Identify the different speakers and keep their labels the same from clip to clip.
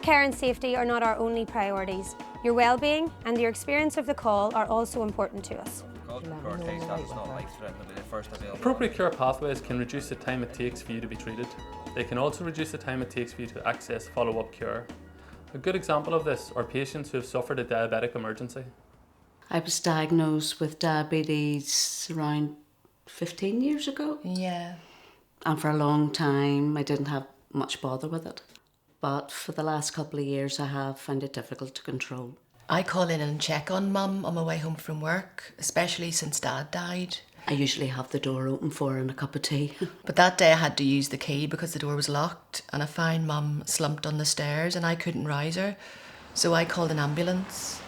Speaker 1: care and safety are not our only priorities. Your well-being and your experience of the call are also important to us.
Speaker 2: Appropriate care pathways can reduce the time it takes for you to be treated. They can also reduce the time it takes for you to access follow-up care. A good example of this are patients who have suffered a diabetic emergency.
Speaker 3: I was diagnosed with diabetes around 15 years ago.
Speaker 4: Yeah.
Speaker 3: And for a long time I didn't have much bother with it. But for the last couple of years I have found it difficult to control.
Speaker 4: I call in and check on Mum on my way home from work, especially since Dad died.
Speaker 3: I usually have the door open for her and a cup of tea.
Speaker 4: But that day I had to use the key because the door was locked, and I found Mum slumped on the stairs and I couldn't rise her, so I called an ambulance.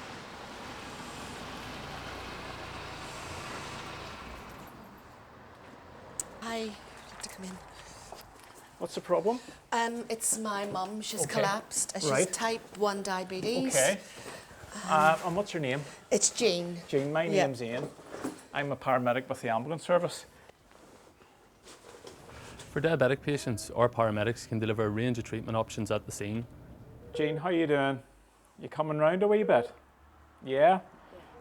Speaker 4: Hi, I'd like to come in.
Speaker 5: What's the problem?
Speaker 4: It's my mum. She's
Speaker 5: Okay.
Speaker 4: collapsed. She's
Speaker 5: Right.
Speaker 4: type 1 diabetes.
Speaker 5: Okay. And what's your name?
Speaker 4: It's Jean.
Speaker 5: Jean, my
Speaker 4: Yeah.
Speaker 5: name's Ian. I'm a paramedic with the ambulance service.
Speaker 2: For diabetic patients, our paramedics can deliver a range of treatment options at the scene.
Speaker 5: Jean, how you doing? You coming round a wee bit? Yeah?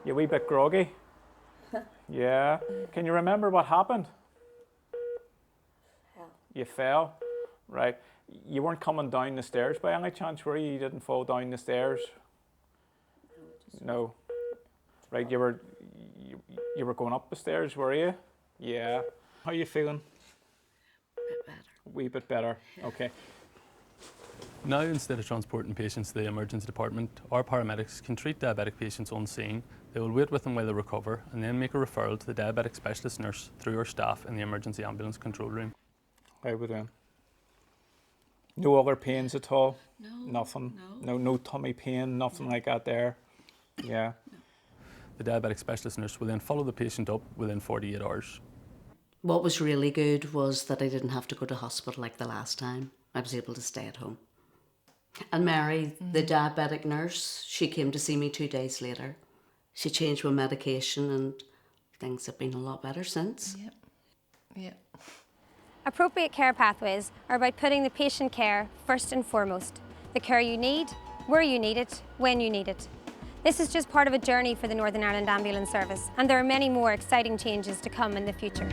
Speaker 5: You a wee bit groggy? Yeah? Can you remember what happened? You fell? Right. You weren't coming down the stairs by any chance, were you? You didn't fall down the stairs? No. Right, you were going up the stairs, were you? Yeah. How you feeling?
Speaker 3: A bit better.
Speaker 5: A wee bit better. Okay.
Speaker 2: Now, instead of transporting patients to the emergency department, our paramedics can treat diabetic patients on scene. They will wait with them while they recover and then make a referral to the diabetic specialist nurse through our staff in the emergency ambulance control room.
Speaker 5: How we doing? No other pains at all?
Speaker 3: No.
Speaker 5: Nothing?
Speaker 3: No.
Speaker 5: No tummy pain, nothing like that there? Yeah.
Speaker 2: The diabetic specialist nurse will then follow the patient up within 48 hours.
Speaker 3: What was really good was that I didn't have to go to hospital like the last time. I was able to stay at home. And Mary, the diabetic nurse, she came to see me 2 days later. She changed my medication and things have been a lot better since.
Speaker 4: Yep. Yep.
Speaker 1: Appropriate care pathways are about putting the patient care first and foremost. The care you need, where you need it, when you need it. This is just part of a journey for the Northern Ireland Ambulance Service, and there are many more exciting changes to come in the future.